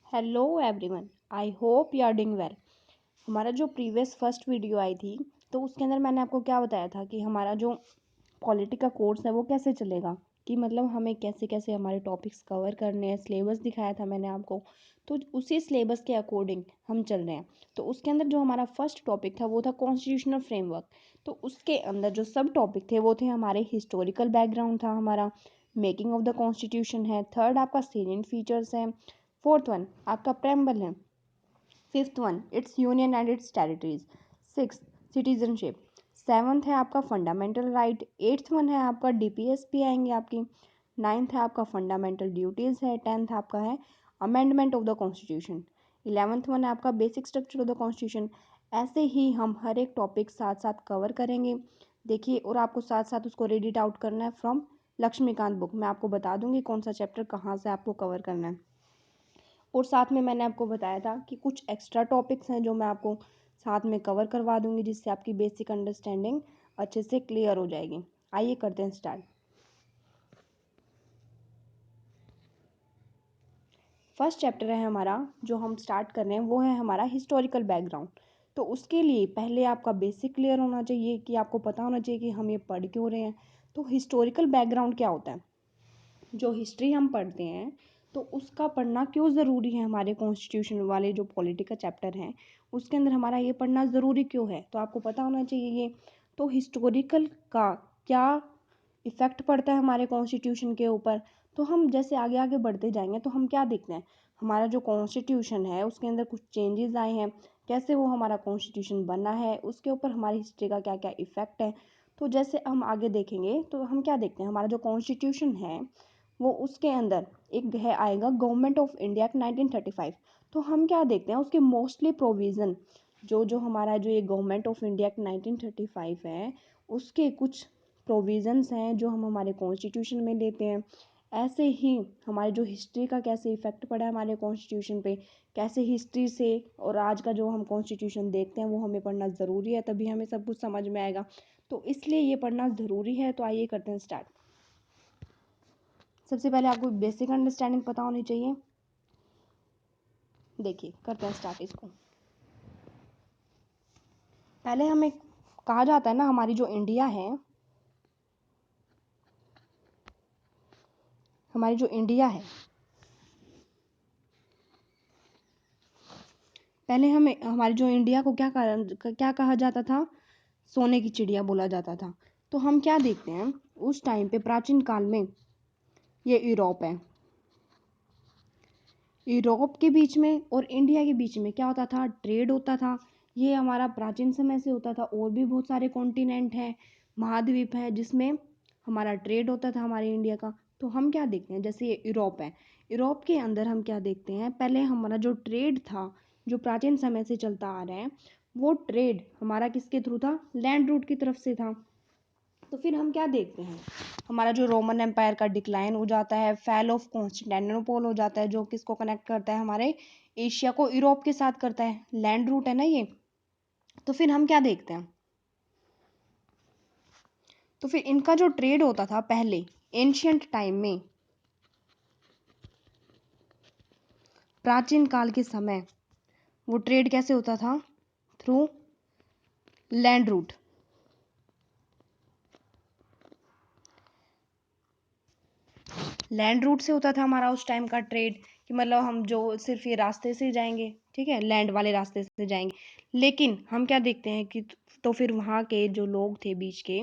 Hello everyone, I hope you are doing well. हमारा जो previous first video आई थी तो उसके अंदर मैंने आपको क्या बताया था कि हमारा जो पॉलिटी का कोर्स है वो कैसे चलेगा, कि मतलब हमें कैसे कैसे हमारे टॉपिक्स कवर करने हैं। सिलेबस दिखाया था मैंने आपको, तो उसी सिलेबस के अकॉर्डिंग हम चल रहे हैं। तो उसके अंदर जो हमारा फर्स्ट टॉपिक था वो था कॉन्स्टिट्यूशनल फ्रेमवर्क। तो उसके अंदर जो सब टॉपिक थे वो थे हमारे हिस्टोरिकल बैकग्राउंड था, हमारा मेकिंग ऑफ द कॉन्स्टिट्यूशन है, थर्ड आपका सेलिएंट फीचर्स है, फोर्थ वन आपका प्रेम्बल है, fifth one it's union and it's territories, six citizenship, seventh है आपका फंडामेंटल राइट, एट्थ वन है आपका डीपीएसपी आएंगे आपकी, नाइन्थ है आपका फंडामेंटल ड्यूटीज़ है, टेंथ आपका है amendment of the constitution, eleventh one है आपका basic structure of the constitution. ऐसे ही हम हर एक टॉपिक साथ साथ कवर करेंगे। देखिए, और आपको साथ साथ उसको रीड इट आउट करना है फ्रॉम लक्ष्मीकांत बुक। मैं आपको बता दूंगी कौन सा चैप्टर कहाँ से आपको कवर करना है। और साथ में मैंने आपको बताया था कि कुछ एक्स्ट्रा टॉपिक्स हैं जो मैं आपको साथ में कवर करवा दूंगी, जिससे आपकी बेसिक अंडरस्टैंडिंग अच्छे से क्लियर हो जाएगी। आइए करते हैं स्टार्ट। फर्स्ट चैप्टर है हमारा जो हम स्टार्ट कर रहे हैं वो है हमारा हिस्टोरिकल बैकग्राउंड। तो उसके लिए पहले आपका बेसिक क्लियर होना चाहिए, कि आपको पता होना चाहिए कि हम ये पढ़ क्यों रहे हैं। तो हिस्टोरिकल बैकग्राउंड क्या होता है? जो हिस्ट्री हम पढ़ते हैं तो उसका पढ़ना क्यों ज़रूरी है? हमारे कॉन्स्टिट्यूशन वाले जो पॉलिटिकल चैप्टर हैं उसके अंदर हमारा ये पढ़ना ज़रूरी क्यों है? तो आपको पता होना चाहिए ये। तो हिस्टोरिकल का क्या इफ़ेक्ट पड़ता है हमारे कॉन्स्टिट्यूशन के ऊपर? तो हम जैसे आगे आगे बढ़ते जाएंगे तो हम क्या देखते हैं, हमारा जो कॉन्स्टिट्यूशन है उसके अंदर कुछ चेंजेस आए हैं, कैसे वो हमारा कॉन्स्टिट्यूशन बना है, उसके ऊपर हमारी हिस्ट्री का क्या क्या इफ़ेक्ट है। तो जैसे हम आगे देखेंगे तो हम क्या देखते हैं, हमारा जो कॉन्स्टिट्यूशन है वो उसके अंदर एक है आएगा गवर्नमेंट ऑफ इंडिया एक्ट 1935। तो हम क्या देखते हैं उसके मोस्टली प्रोविज़न, जो जो हमारा जो ये गवर्नमेंट ऑफ इंडिया एक्ट 1935 है उसके कुछ प्रोविज़न्स हैं जो हम हमारे कॉन्स्टिट्यूशन में लेते हैं। ऐसे ही हमारे जो हिस्ट्री का कैसे इफ़ेक्ट पड़ा है हमारे कॉन्स्टिट्यूशन पे, कैसे हिस्ट्री से और आज का जो हम कॉन्स्टिट्यूशन देखते हैं वो हमें पढ़ना ज़रूरी है, तभी हमें सब कुछ समझ में आएगा। तो इसलिए ये पढ़ना ज़रूरी है। तो आइए करते हैं स्टार्ट। सबसे पहले आपको बेसिक अंडरस्टैंडिंग पता होनी चाहिए। देखिए, करते हैं स्टार्ट इसको। पहले हमें कहा जाता है ना, हमारी जो इंडिया है, हमारी जो इंडिया है, पहले हमें हमारी जो इंडिया को क्या कहा जाता था? सोने की चिड़िया बोला जाता था। तो हम क्या देखते हैं उस टाइम पे प्राचीन काल में, ये यूरोप है, यूरोप के बीच में और इंडिया के बीच में क्या होता था? ट्रेड होता था। ये हमारा प्राचीन समय से होता था। और भी बहुत सारे कॉन्टिनेंट हैं, महाद्वीप है, जिसमें हमारा ट्रेड होता था हमारे इंडिया का। तो हम क्या देखते हैं, जैसे ये यूरोप है, यूरोप के अंदर हम क्या देखते हैं, पहले हमारा जो ट्रेड था जो प्राचीन समय से चलता आ रहा है, वो ट्रेड हमारा किसके थ्रू था? लैंड रूट की तरफ से था। तो फिर हम क्या देखते हैं, हमारा जो रोमन एम्पायर का डिक्लाइन हो जाता है, फैल ऑफ कॉन्स्टेंटिनोपल हो जाता है, जो किसको कनेक्ट करता है? हमारे एशिया को यूरोप के साथ करता है, लैंड रूट है ना ये। तो फिर हम क्या देखते हैं, तो फिर इनका जो ट्रेड होता था पहले एंशियंट टाइम में, प्राचीन काल के समय, वो ट्रेड कैसे होता था? Through land route. Land route से होता था हमारा उस टाइम का ट्रेड, कि मतलब हम जो सिर्फ ये रास्ते से जाएंगे, ठीक है, लैंड वाले रास्ते से जाएंगे। लेकिन हम क्या देखते हैं कि तो फिर वहाँ के जो लोग थे बीच के,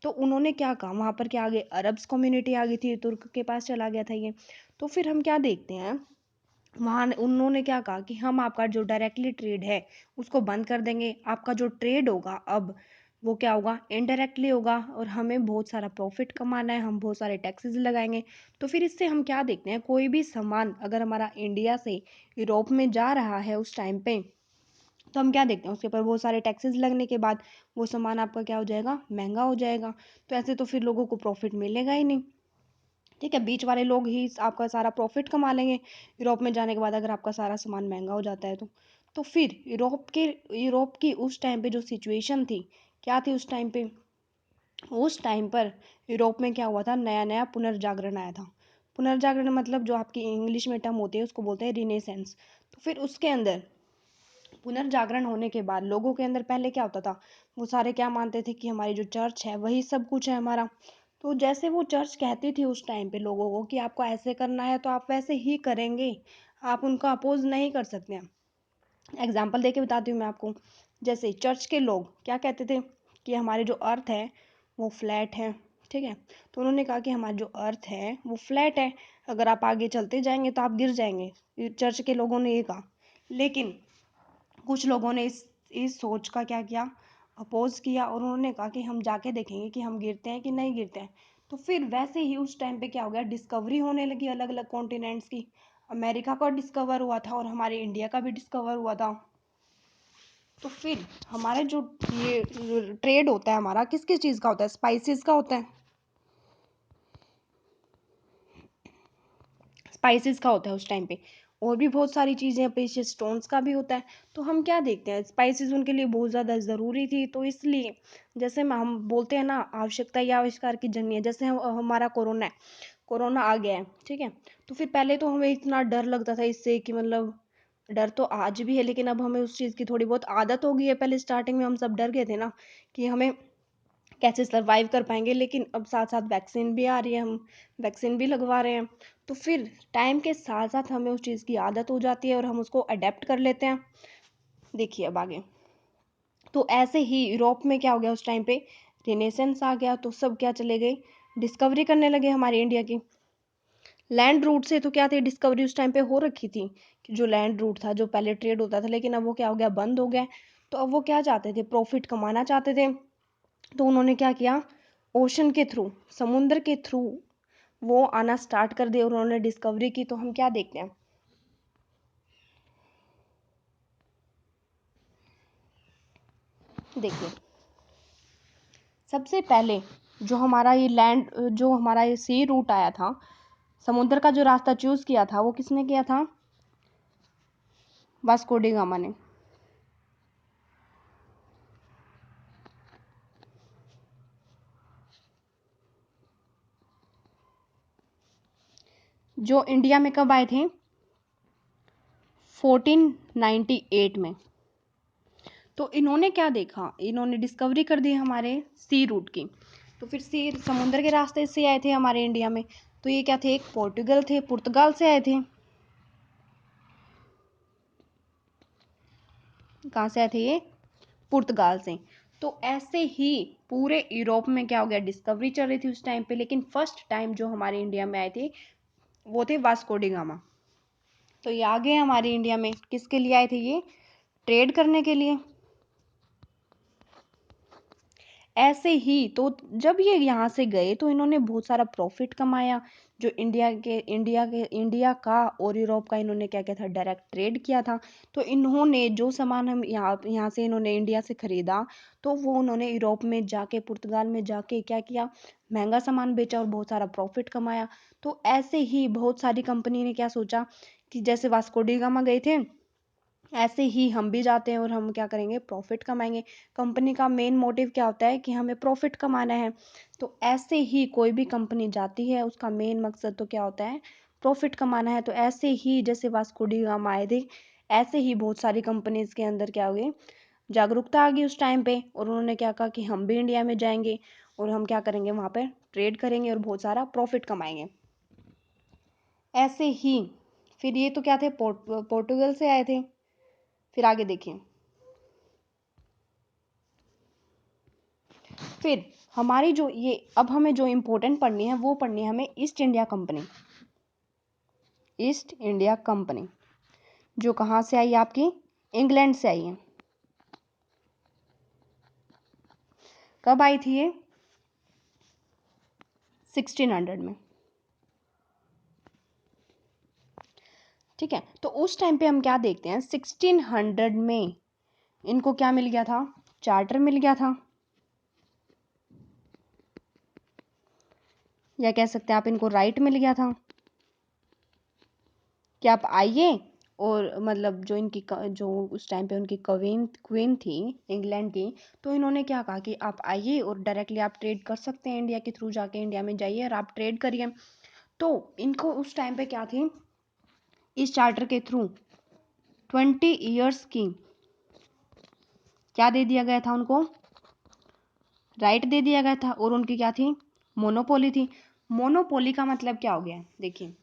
तो उन्होंने क्या कहा, वहाँ पर क्या आ गए, अरब्स कम्युनिटी आ गई थी, तुर्क के पास चला गया था ये। तो फिर हम क्या देखते हैं, वहाँ उन्होंने क्या कहा कि हम आपका जो डायरेक्टली ट्रेड है उसको बंद कर देंगे, आपका जो ट्रेड होगा अब वो क्या होगा? इनडायरेक्टली होगा, और हमें बहुत सारा प्रॉफिट कमाना है, हम बहुत सारे टैक्सेस लगाएंगे। तो फिर इससे हम क्या देखते हैं, कोई भी सामान अगर हमारा इंडिया से यूरोप में जा रहा है उस टाइम पे, तो हम क्या देखते हैं, उसके ऊपर बहुत सारे टैक्सेस लगने के बाद वो सामान आपका क्या हो जाएगा? महंगा हो जाएगा। तो ऐसे तो फिर लोगों को प्रॉफिट मिलेगा ही नहीं, ठीक है, बीच वाले लोग ही आपका सारा प्रॉफिट कमा लेंगे। यूरोप में जाने के बाद अगर आपका सारा सामान महंगा हो जाता है तो फिर यूरोप की उस टाइम पे जो सिचुएशन थी, क्या थी उस टाइम पे? उस टाइम पर यूरोप में क्या हुआ था? नया नया पुनर्जागरण आया था। पुनर्जागरण मतलब जो आपकी इंग्लिश में टर्म होती है उसको बोलते हैं रिनेसेंस। तो फिर उसके अंदर पुनर्जागरण होने के बाद लोगों के अंदर पहले क्या होता था, वो सारे क्या मानते थे कि हमारी जो चर्च है वही सब कुछ है हमारा। तो जैसे वो चर्च कहती थी उस टाइम पे लोगों को कि आपको ऐसे करना है तो आप वैसे ही करेंगे, आप उनका अपोज नहीं कर सकते हैं। एग्जाम्पल देके बताती हूँ मैं आपको। जैसे चर्च के लोग क्या कहते थे कि हमारे जो अर्थ है वो फ्लैट है, ठीक है। तो उन्होंने कहा कि हमारी जो अर्थ है वो फ्लैट है, अगर आप आगे चलते जाएंगे तो आप गिर जाएंगे, ये चर्च के लोगों ने ये कहा। लेकिन कुछ लोगों ने इस सोच का क्या किया, अपोज किया, और उन्होंने कहा कि हम जाके देखेंगे कि हम गिरते हैं कि नहीं गिरते हैं। तो फिर वैसे ही उस टाइम पे क्या हो गया, डिस्कवरी होने लगी अलग अलग कॉन्टिनेंट्स की। अमेरिका का डिस्कवर हुआ था और हमारे इंडिया का भी डिस्कवर हुआ था। तो फिर हमारे जो ये ट्रेड होता है हमारा किस किस चीज़ का होता है, स्पाइसेस का होता है, स्पाइसेस का होता है उस टाइम पे। और भी बहुत सारी चीज़ें, प्रेशियस स्टोन्स का भी होता है। तो हम क्या देखते हैं, स्पाइसेस उनके लिए बहुत ज़्यादा ज़रूरी थी, तो इसलिए जैसे हम बोलते हैं ना, आवश्यकता या आविष्कार की जननी है। जैसे हमारा कोरोना है, कोरोना आ गया है, ठीक है। तो फिर पहले तो हमें इतना डर लगता था इससे कि मतलब डर तो आज भी है, लेकिन अब हमें उस चीज़ की थोड़ी बहुत आदत हो गई है। पहले स्टार्टिंग में हम सब डर गए थे ना कि हमें कैसे सर्वाइव कर पाएंगे, लेकिन अब साथ साथ वैक्सीन भी आ रही है, हम वैक्सीन भी लगवा रहे हैं। तो फिर टाइम के साथ साथ हमें उस चीज़ की आदत हो जाती है और हम उसको अडेप्ट कर लेते हैं। देखिए अब आगे, तो ऐसे ही यूरोप में क्या हो गया उस टाइम पे, रिनेसेंस आ गया, तो सब क्या चले गए, डिस्कवरी करने लगे हमारे इंडिया की। लैंड रूट से तो क्या थे, डिस्कवरी उस टाइम पे हो रखी थी कि जो लैंड रूट था, जो पहले ट्रेड होता था, लेकिन अब वो क्या हो गया, बंद हो गया। तो अब वो क्या चाहते थे, प्रॉफिट कमाना चाहते थे। तो उन्होंने क्या किया, ओशन के थ्रू, समुद्र के थ्रू वो आना स्टार्ट कर दिया और उन्होंने डिस्कवरी की। तो हम क्या देखते हैं, देखिए सबसे पहले जो हमारा ये लैंड, जो हमारा ये सी रूट आया था, समुद्र का जो रास्ता चूज किया था, वो किसने किया था, वास्को डी गामा ने। जो इंडिया में कब आए थे, 1498 में। तो इन्होंने क्या देखा, इन्होंने डिस्कवरी कर दी हमारे सी रूट की। तो फिर सी समुद्र के रास्ते से आए थे हमारे इंडिया में। तो ये क्या थे, एक पोर्टुगल थे, पुर्तगाल से आए थे। कहाँ से आए थे ये, पुर्तगाल से। तो ऐसे ही पूरे यूरोप में क्या हो गया, डिस्कवरी चल रही थी उस टाइम पे, लेकिन फर्स्ट टाइम जो हमारे इंडिया में आए थे वो थे वास्को डी गामा। तो ये आ गए हमारे इंडिया में, किसके लिए आए थे ये, ट्रेड करने के लिए। ऐसे ही तो जब ये यहाँ से गए तो इन्होंने बहुत सारा प्रॉफिट कमाया। जो इंडिया का और यूरोप का इन्होंने क्या किया था, डायरेक्ट ट्रेड किया था। तो इन्होंने जो सामान हम यहाँ से इन्होंने इंडिया से खरीदा, तो वो उन्होंने यूरोप में जाके, पुर्तगाल में जाके क्या किया, महंगा सामान बेचा और बहुत सारा प्रॉफिट कमाया। तो ऐसे ही बहुत सारी कंपनी ने क्या सोचा कि जैसे वास्को डी गामा गए थे, ऐसे ही हम भी जाते हैं और हम क्या करेंगे, प्रॉफिट कमाएंगे। कंपनी का मेन मोटिव क्या होता है कि हमें प्रॉफिट कमाना है। तो ऐसे ही कोई भी कंपनी जाती है, उसका मेन मकसद तो क्या होता है, प्रॉफिट कमाना है। तो ऐसे ही जैसे वास्को डी गामा आए थे, ऐसे ही बहुत सारी कंपनीज के अंदर क्या हो गई, जागरूकता आ गई उस टाइम पे, और उन्होंने क्या कहा कि हम भी इंडिया में जाएंगे और हम क्या करेंगे, वहाँ पर ट्रेड करेंगे और बहुत सारा प्रॉफिट कमाएंगे। ऐसे ही फिर ये तो क्या थे, पोर्टुगल से आए थे। फिर आगे देखिए, फिर हमारी जो ये अब हमें जो इम्पोर्टेंट पढ़नी है वो पढ़नी है हमें east India company. East India company जो कहाँ से आई है, आपकी इंग्लैंड से आई है। कब आई थी ये, 1600 में, ठीक है। तो उस टाइम पे हम क्या देखते हैं, 1600 में इनको क्या मिल गया था, चार्टर मिल गया था, या कह सकते हैं आप इनको राइट मिल गया था कि आप आइए। और मतलब जो इनकी जो उस टाइम पे उनकी क्वीन थी इंग्लैंड की, तो इन्होंने क्या कहा कि आप आइए और डायरेक्टली आप ट्रेड कर सकते हैं, इंडिया के थ्रू जाके इंडिया में जाइए और आप ट्रेड करिए। तो इनको उस टाइम पे क्या थी, इस चार्टर के थ्रू 20 ईयर्स की क्या दे दिया गया था, उनको राइट दे दिया गया था, और उनकी क्या थी, मोनोपोली थी। मोनोपोली का मतलब क्या हो गया है, देखिए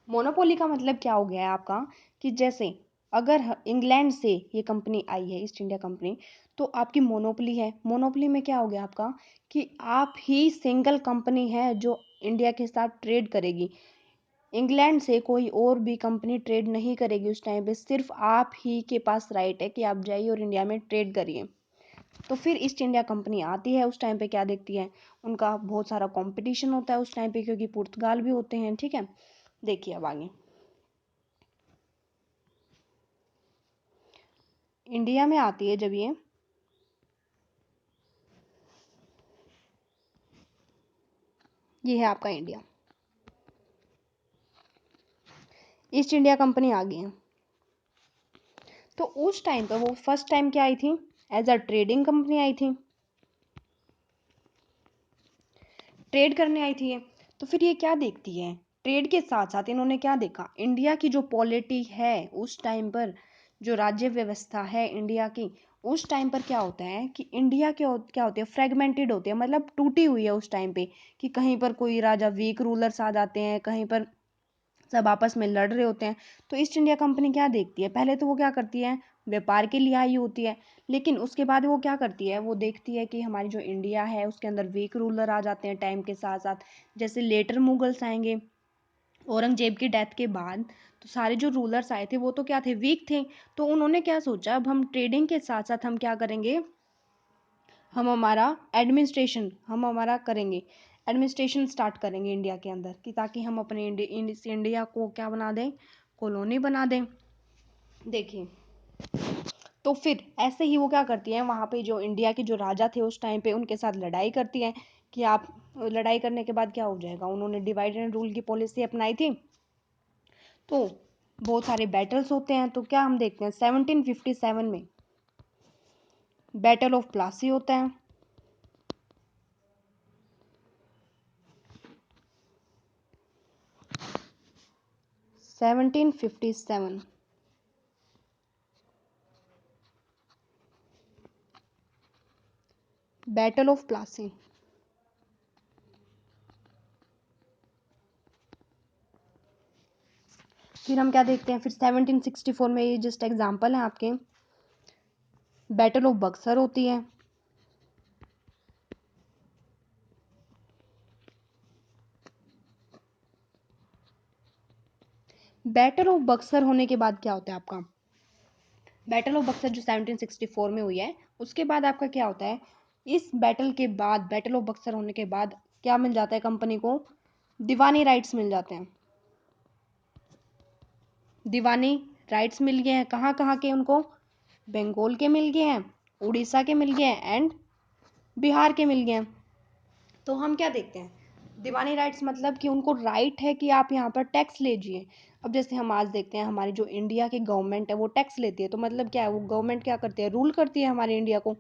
मोनोपोली का मतलब क्या हो गया है आपका, कि जैसे अगर इंग्लैंड से ये कंपनी आई है, ईस्ट इंडिया कंपनी, तो आपकी मोनोपोली है। मोनोपोली में क्या हो गया आपका, कि आप ही सिंगल कंपनी है जो इंडिया के साथ ट्रेड करेगी। इंग्लैंड से कोई और भी कंपनी ट्रेड नहीं करेगी उस टाइम पे, सिर्फ आप ही के पास राइट है कि आप जाइए और इंडिया में ट्रेड करिए। तो फिर ईस्ट इंडिया कंपनी आती है, उस टाइम पे क्या देखती है, उनका बहुत सारा कंपटीशन होता है उस टाइम पे, क्योंकि पुर्तगाल भी होते हैं, ठीक है। देखिए अब आगे, इंडिया में आती है जब ये है आपका इंडिया, ईस्ट इंडिया कंपनी आ गई है। तो उस टाइम पर वो फर्स्ट टाइम क्या आई थी, एज अ ट्रेडिंग कंपनी आई थी, ट्रेड करने आई थी ये। तो फिर ये क्या देखती है, ट्रेड के साथ साथ इन्होंने क्या देखा, इंडिया की जो पॉलिटी है उस टाइम पर, जो राज्य व्यवस्था है इंडिया की, उस टाइम पर क्या होता है कि इंडिया क्या होती है, फ्रेगमेंटेड होती है, मतलब टूटी हुई है उस टाइम पे, कि कहीं पर कोई राजा वीक रूलर्स आ जाते हैं, कहीं पर सब आपस में लड़ रहे होते हैं। तो ईस्ट इंडिया कंपनी क्या देखती है, पहले तो वो क्या करती है, व्यापार के लिए आई होती है, लेकिन उसके बाद वो क्या करती है, वो देखती है कि हमारी जो इंडिया है उसके अंदर वीक रूलर आ जाते हैं टाइम के साथ साथ। जैसे लेटर मुगल्स आएंगे, औरंगजेब की डेथ के बाद, तो सारे जो रूलर्स आए थे वो तो क्या थे, वीक थे। तो उन्होंने क्या सोचा, अब हम ट्रेडिंग के साथ साथ हम क्या करेंगे, हम हमारा करेंगे, एडमिनिस्ट्रेशन स्टार्ट करेंगे इंडिया के अंदर, कि ताकि हम अपने इंडिया को क्या बना दें, कॉलोनी बना दें। देखिए, तो फिर ऐसे ही वो क्या करती हैं, वहाँ पे जो इंडिया के जो राजा थे उस टाइम पे उनके साथ लड़ाई करती हैं, कि आप, लड़ाई करने के बाद क्या हो जाएगा, उन्होंने डिवाइड एंड रूल की पॉलिसी अपनाई थी। तो बहुत सारे बैटल्स होते हैं, तो क्या हम देखते हैं 1757 में बैटल ऑफ प्लासी होता है। 1757 बैटल ऑफ प्लासी। फिर हम क्या देखते हैं, फिर 1764 में, ये जस्ट एग्जांपल है आपके, बैटल ऑफ बक्सर होती है। बैटल ऑफ बक्सर होने के बाद क्या होता है आपका, बैटल ऑफ बक्सर जो 1764 में हुई है, उसके बाद आपका क्या होता है, इस बैटल के बाद, बैटल ऑफ बक्सर होने के बाद क्या मिल जाता है कंपनी को, दीवानी राइट्स मिल जाते हैं। दीवानी राइट्स मिल गए हैं, कहाँ कहाँ के उनको, बंगाल के मिल गए हैं, उड़ीसा के मिल गए हैं, एंड बिहार के मिल गए हैं। तो हम क्या देखते हैं, दीवानी राइट्स मतलब कि उनको राइट है कि आप यहाँ पर टैक्स लीजिए। अब जैसे हम आज देखते हैं, हमारी जो इंडिया की गवर्नमेंट है वो टैक्स लेती है, तो मतलब क्या है, वो गवर्नमेंट क्या करती है, रूल करती है हमारे इंडिया को।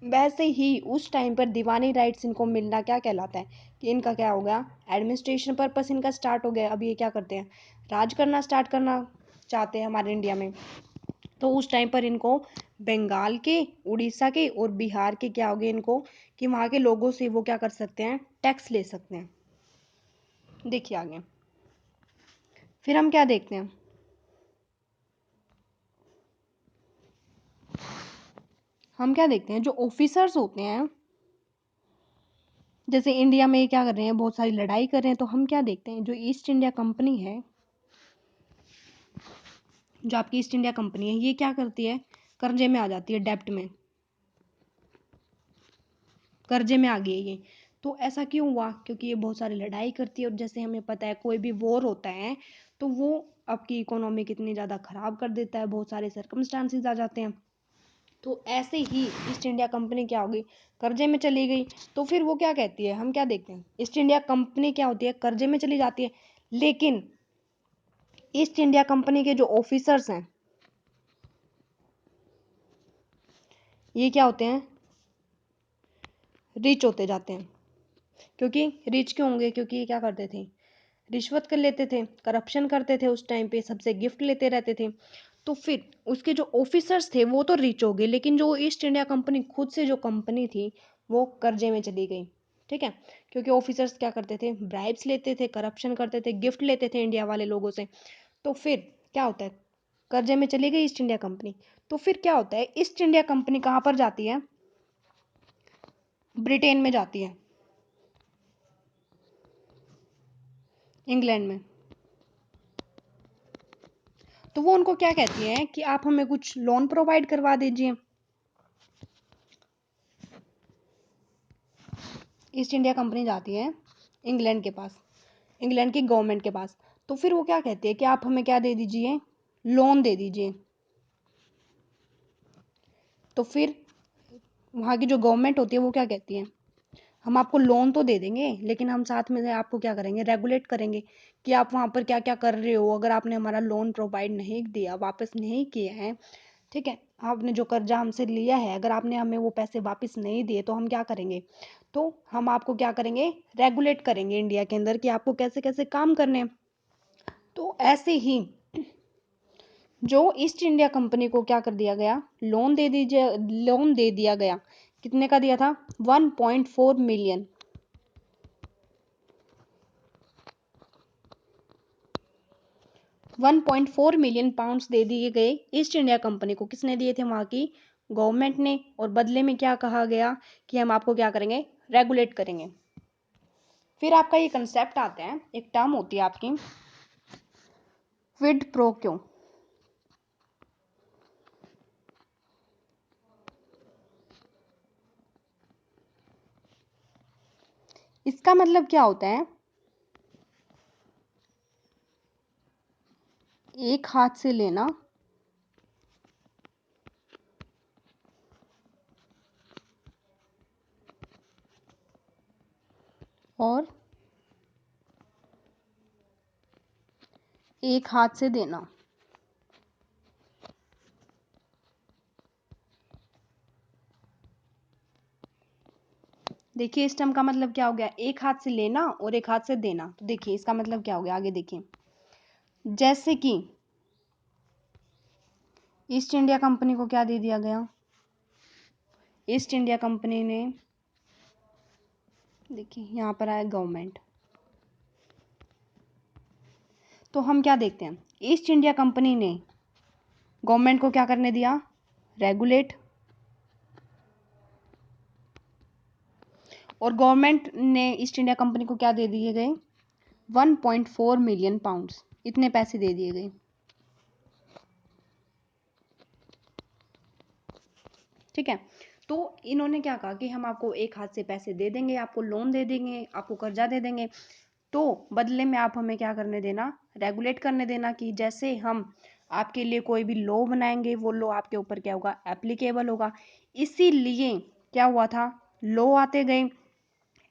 वैसे ही उस टाइम पर दीवानी राइट्स इनको मिलना क्या कहलाता है, कि इनका क्या हो गया, एडमिनिस्ट्रेशन पर्पस इनका स्टार्ट हो गया। अब ये क्या करते हैं, राज करना स्टार्ट करना चाहते हैं हमारे इंडिया में। तो उस टाइम पर इनको बंगाल के, उड़ीसा के और बिहार के क्या हो गए इनको, कि वहाँ के लोगों से वो क्या कर सकते हैं, टैक्स ले सकते हैं। देखिए आगे, फिर हम क्या देखते हैं, हम क्या देखते हैं, जो ऑफिसर्स होते हैं, जैसे इंडिया में क्या कर रहे हैं, बहुत सारी लड़ाई कर रहे हैं, तो हम क्या देखते हैं, जो ईस्ट इंडिया कंपनी है, जो आपकी ईस्ट इंडिया कंपनी है, ये क्या करती है, कर्जे में आ जाती है, डेप्ट में, कर्जे में आ गई है ये। तो ऐसा क्यों हुआ, क्योंकि ये बहुत सारी लड़ाई करती है, और जैसे हमें पता है कोई भी वॉर होता है तो वो आपकी इकोनॉमी कितनी ज़्यादा ख़राब कर देता है, बहुत सारे सर्कमस्टांसिस आ जाते हैं। तो ऐसे ही ईस्ट इंडिया कंपनी क्या होगी, कर्जे में चली गई। तो फिर वो क्या कहती है, हम क्या देखते हैं, ईस्ट इंडिया कंपनी क्या होती है, कर्जे में चली जाती है, लेकिन ईस्ट इंडिया कंपनी के जो ऑफिसर्स हैं ये क्या होते हैं, रिच होते जाते हैं। क्योंकि रिच क्यों होंगे? क्योंकि ये क्या करते थे? रिश्वत कर लेते थे, करप्शन करते थे उस टाइम पे, सबसे गिफ्ट लेते रहते थे। तो फिर उसके जो ऑफिसर्स थे वो तो रिच हो गए, लेकिन जो ईस्ट इंडिया कंपनी खुद से जो कंपनी थी वो कर्जे में चली गई। ठीक है, क्योंकि ऑफिसर्स क्या करते थे? ब्राइब्स लेते थे, करप्शन करते थे, गिफ्ट लेते थे इंडिया वाले लोगों से। तो फिर क्या होता है? कर्जे में चली गई ईस्ट इंडिया कंपनी। तो फिर क्या होता है? ईस्ट इंडिया कंपनी कहाँ पर जाती है? ब्रिटेन में जाती है, इंग्लैंड में। तो वो उनको क्या कहती हैं कि आप हमें कुछ लोन प्रोवाइड करवा दीजिए। ईस्ट इंडिया कंपनी जाती है इंग्लैंड के पास, इंग्लैंड की गवर्नमेंट के पास। तो फिर वो क्या कहती है कि आप हमें क्या दे दीजिए? लोन दे दीजिए। तो फिर वहाँ की जो गवर्नमेंट होती है वो क्या कहती है? हम आपको लोन तो दे देंगे, लेकिन हम साथ में से आपको क्या करेंगे? रेगुलेट करेंगे कि आप वहाँ पर क्या क्या कर रहे हो। अगर आपने हमारा लोन प्रोवाइड नहीं दिया, वापस नहीं किया है, ठीक है, आपने जो कर्जा हमसे लिया है, अगर आपने हमें वो पैसे वापस नहीं दिए तो हम क्या करेंगे? तो हम आपको क्या करेंगे? रेगुलेट करेंगे इंडिया के अंदर कि आपको कैसे कैसे काम करने हैं। तो ऐसे ही जो ईस्ट इंडिया कंपनी को क्या कर दिया गया? लोन दे दिया गया। कितने का दिया था? 1.4 मिलियन। 1.4 मिलियन पाउंड्स दे दिए गए ईस्ट इंडिया कंपनी को। किसने दिए थे? वहां की गवर्नमेंट ने। और बदले में क्या कहा गया? कि हम आपको क्या करेंगे? रेगुलेट करेंगे। फिर आपका ये कंसेप्ट आता है, एक टर्म होती है आपकी, क्विड प्रो क्यो। इसका मतलब क्या होता है? एक हाथ से लेना और एक हाथ से देना। देखिए इस टर्म का मतलब क्या हो गया? एक हाथ से लेना और एक हाथ से देना। तो देखिए इसका मतलब क्या हो गया? आगे देखिए, जैसे कि ईस्ट इंडिया कंपनी को क्या दे दिया गया? ईस्ट इंडिया कंपनी ने, देखिए यहाँ पर आया गवर्नमेंट। तो हम क्या देखते हैं? ईस्ट इंडिया कंपनी ने गवर्नमेंट को क्या करने दिया? रेगुलेट। और गवर्नमेंट ने ईस्ट इंडिया कंपनी को क्या दे दिए गए? 1.4 मिलियन पाउंड्स। इतने पैसे दे दिए गए। ठीक है, तो इन्होंने क्या कहा कि हम आपको एक हाथ से पैसे दे देंगे, आपको लोन दे देंगे, आपको कर्जा दे देंगे। तो बदले में आप हमें क्या करने देना? रेगुलेट करने देना कि जैसे हम आपके लिए कोई भी लॉ बनाएंगे वो लॉ आपके ऊपर क्या होगा? एप्लीकेबल होगा। इसीलिए क्या हुआ था? लॉ आते गए,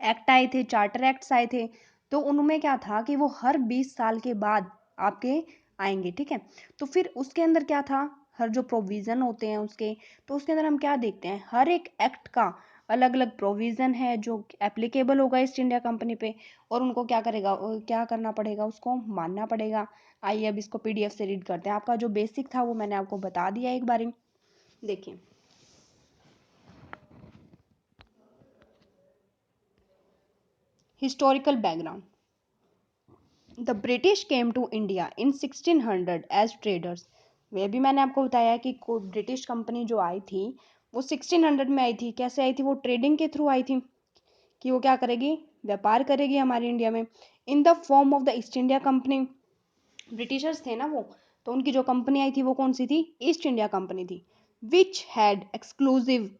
एक्ट आए थे, चार्टर एक्ट्स आए थे। तो उनमें क्या था कि वो हर 20 साल के बाद आपके आएंगे। ठीक है, तो फिर उसके अंदर क्या था? हर जो प्रोविज़न होते हैं उसके, तो उसके अंदर हम क्या देखते हैं? हर एक एक्ट का अलग अलग प्रोविज़न है जो एप्लीकेबल होगा ईस्ट इंडिया कंपनी पे। और उनको क्या करेगा? क्या करना पड़ेगा? उसको मानना पड़ेगा। आइए अब इसको पीडीएफ से रीड करते हैं। आपका जो बेसिक था वो मैंने आपको बता दिया एक बारी। देखिए, historical background. The British came to India in 1600 as traders. वे भी मैंने आपको बताया कि ब्रिटिश कंपनी जो आई थी वो 1600 में आई थी। कैसे आई थी? वो ट्रेडिंग के थ्रू आई थी कि वो क्या करेगी? व्यापार करेगी हमारी इंडिया में, in the form of the east India company. Britishers थे ना वो, तो उनकी जो कंपनी आई थी वो कौन सी थी? ईस्ट इंडिया कंपनी थी। Which had exclusive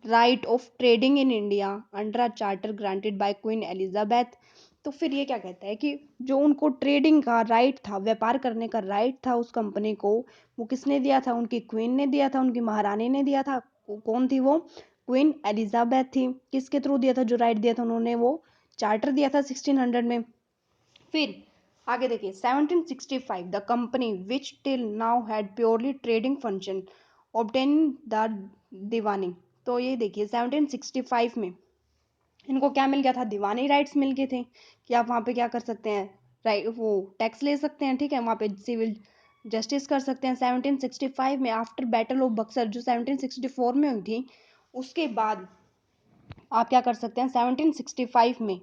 right of trading in India under a charter granted by queen Elizabeth. तो फिर ये क्या कहता है कि जो उनको ट्रेडिंग का राइट था, व्यापार करने का राइट था उस कंपनी को, वो किसने दिया था? उनकी क्वीन ने दिया था, उनकी महारानी ने दिया था। कौन थी वो? क्वीन एलिजाबेथ थी। किसके थ्रू दिया था जो राइट दिया था उन्होंने? वो चार्टर दिया था 1600 में। फिर आगे देखिए, 1765 the company which till now had purely trading function obtained the diwani. तो ये देखिए 1765 में इनको क्या मिल गया था, दीवानी राइट्स मिल गए थे कि आप वहाँ पे क्या कर सकते हैं, राइट, वो टैक्स ले सकते हैं, ठीक है, वहाँ पे सिविल जस्टिस कर सकते हैं। 1765 में आफ्टर बैटल ऑफ बक्सर जो 1764 में हुई थी, उसके बाद आप क्या कर सकते हैं, 1765 में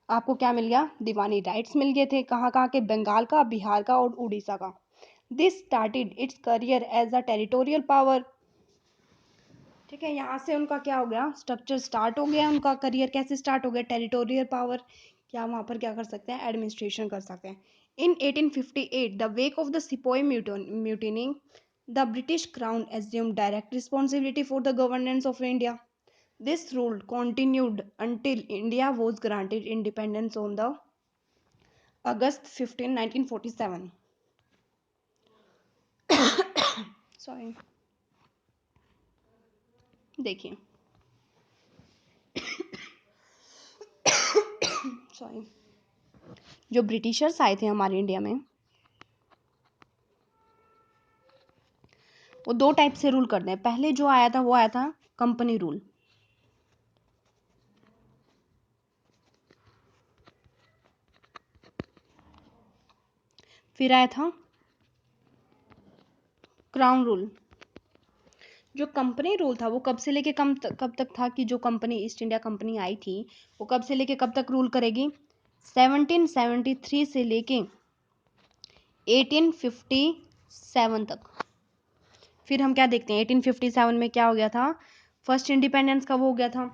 आपको क्या मिल गया, दीवानी राइट्स मिल गए थे। कहाँ कहाँ के, बंगाल का, बिहार का और उड़ीसा का। This started its career as a territorial power, ठीक है, यहाँ से उनका क्या हो गया, स्ट्रक्चर स्टार्ट हो गया, उनका करियर कैसे स्टार्ट हो गया, टेरिटोरियल पावर, क्या वहाँ पर क्या कर सकते हैं, एडमिनिस्ट्रेशन कर सकते हैं। In 1858 the wake of the sepoy mutiny the British crown assume direct responsibility for the governance of India. This rule continued until India was granted independence on the August 15, 1947. Sorry, देखिए, sorry, जो Britishers आए थे हमारे India में, वो दो type से rule करते हैं। पहले जो आया था वो आया था कंपनी रूल, फिर आया था क्राउन रूल। जो कंपनी रूल था वो कब से लेके कब तक था, कि जो कंपनी ईस्ट इंडिया कंपनी आई थी वो कब से लेके कब तक रूल करेगी, 1773 से लेके 1857 तक। फिर हम क्या देखते हैं, 1857 में क्या हो गया था, फर्स्ट इंडिपेंडेंस कब हो गया था,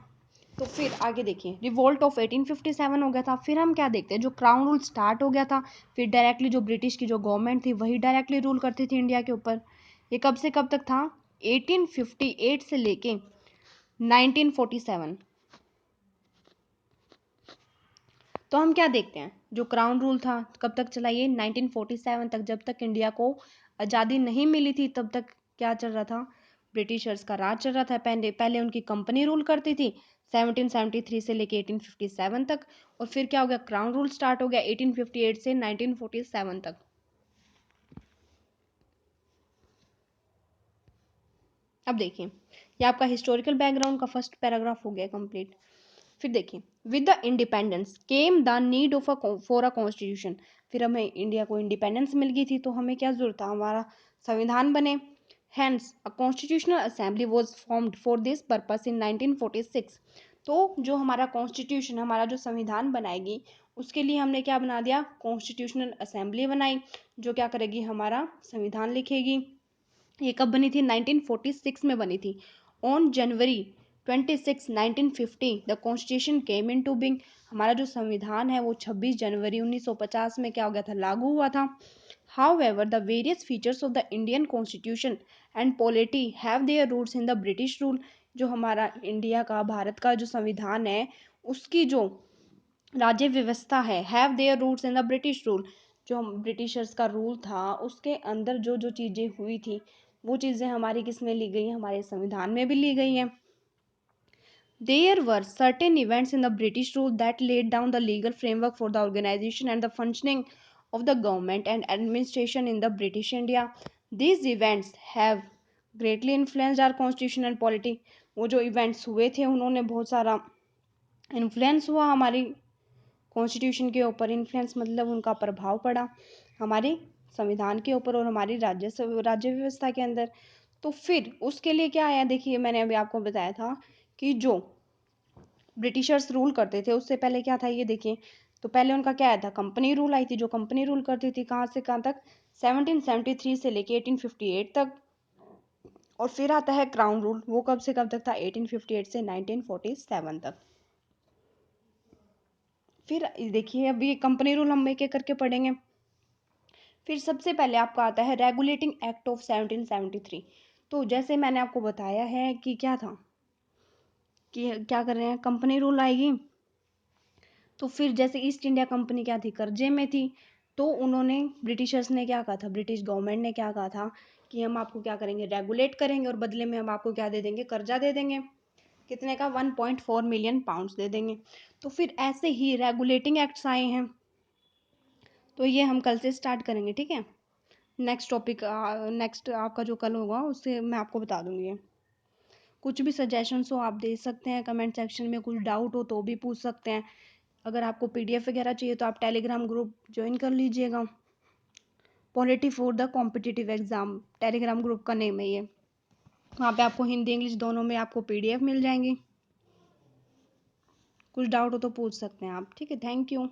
तो फिर आगे देखिए, रिवोल्ट ऑफ 1857 हो गया था। फिर हम क्या देखते हैं, जो क्राउन रूल स्टार्ट हो गया था, फिर डायरेक्टली जो ब्रिटिश की जो गवर्नमेंट थी वही डायरेक्टली रूल करती थी इंडिया के ऊपर। ये कब से कब तक था, 1858 से लेके 1947। तो हम क्या देखते हैं, जो क्राउन रूल था कब तक चला, ये 1947 तक, जब तक इंडिया को आज़ादी नहीं मिली थी तब तक क्या चल रहा था, ब्रिटिशर्स का राज चल रहा था। पहले पहले उनकी कंपनी रूल करती थी 1773 से लेके 1857 तक, और फिर क्या हो गया, क्राउन रूल स्टार्ट हो गया 1858 से 1947 तक। अब देखिए, ये आपका हिस्टोरिकल बैकग्राउंड का फर्स्ट पैराग्राफ हो गया कंप्लीट। फिर देखिए, with the independence came the need of for a constitution. फिर हमें इंडिया को इंडिपेंडेंस मिल गई थी तो हमें क्या जरूरत था, हमारा संविधान बने। Hence a constitutional assembly was formed for this purpose in 1946। तो जो हमारा कॉन्स्टिट्यूशन, हमारा जो संविधान बनाएगी, उसके लिए हमने क्या बना दिया, कॉन्स्टिट्यूशनल असेंबली बनाई, जो क्या करेगी, हमारा संविधान लिखेगी। ये कब बनी थी, 1946 में बनी थी। On January 26, 1950 the constitution came into being. हमारा जो संविधान है वो 26 जनवरी 1950 में क्या हो गया था, लागू हुआ था। However, the various features of the Indian Constitution and polity have their roots in the British rule। जो हमारा इंडिया का, भारत का जो संविधान है, उसकी जो राज्य व्यवस्था है, have their roots in the British rule. जो हम ब्रिटिशर्स का रूल था उसके अंदर जो जो चीज़ें हुई थी वो चीज़ें हमारी किस में ली गई हैं, हमारे संविधान में भी ली गई हैं। There were certain events in the British rule that laid down the legal framework for the organization and the functioning of the government and administration in the British India. These events have greatly influenced our constitution and polity। वो जो events हुए थे उन्होंने बहुत सारा influence हुआ हमारी constitution के ऊपर। इन्फ्लुएंस मतलब उनका प्रभाव पड़ा हमारे संविधान के ऊपर और हमारी राज्य व्यवस्था के अंदर। तो फिर उसके लिए क्या आया, देखिए मैंने अभी आपको बताया था कि जो ब्रिटिशर्स रूल करते थे उससे पहले क्या था, ये देखिए, तो पहले उनका क्या आया था, कंपनी रूल आई थी, जो कंपनी रूल करती थी कहाँ से कहाँ तक, 1773 से लेके 1858 तक। और फिर आता है क्राउन रूल, वो कब से कब तक था, 1858 से 1947 तक। फिर देखिए, अभी कंपनी रूल हम एक एक करके पढ़ेंगे। फिर सबसे पहले आपका आता है रेगुलेटिंग एक्ट ऑफ 1773। तो जैसे मैंने आपको बताया है कि क्या था, कि क्या कर रहे हैं, कंपनी रूल आएगी। तो फिर जैसे ईस्ट इंडिया कंपनी क्या थी, कर्जे में थी, तो उन्होंने, ब्रिटिशर्स ने क्या कहा था, ब्रिटिश गवर्नमेंट ने क्या कहा था कि हम आपको क्या करेंगे, रेगुलेट करेंगे और बदले में हम आपको क्या दे देंगे, कर्जा दे देंगे। कितने का, 1.4 मिलियन पाउंड्स दे देंगे। तो फिर ऐसे ही रेगुलेटिंग एक्ट्स आए हैं, तो ये हम कल से स्टार्ट करेंगे, ठीक है। नेक्स्ट टॉपिक, नेक्स्ट आपका जो कल होगा उससे मैं आपको बता दूंगी। कुछ भी सजेशंस हो आप दे सकते हैं कमेंट सेक्शन में, कुछ डाउट हो तो भी पूछ सकते हैं। अगर आपको पीडीएफ वगैरह चाहिए तो आप टेलीग्राम ग्रुप ज्वाइन कर लीजिएगा। Polity for the competitive exam Telegram group का नेम है ये। वहाँ पे आपको हिंदी इंग्लिश दोनों में आपको पीडीएफ मिल जाएंगी। कुछ डाउट हो तो पूछ सकते हैं आप। ठीक है, थैंक यू।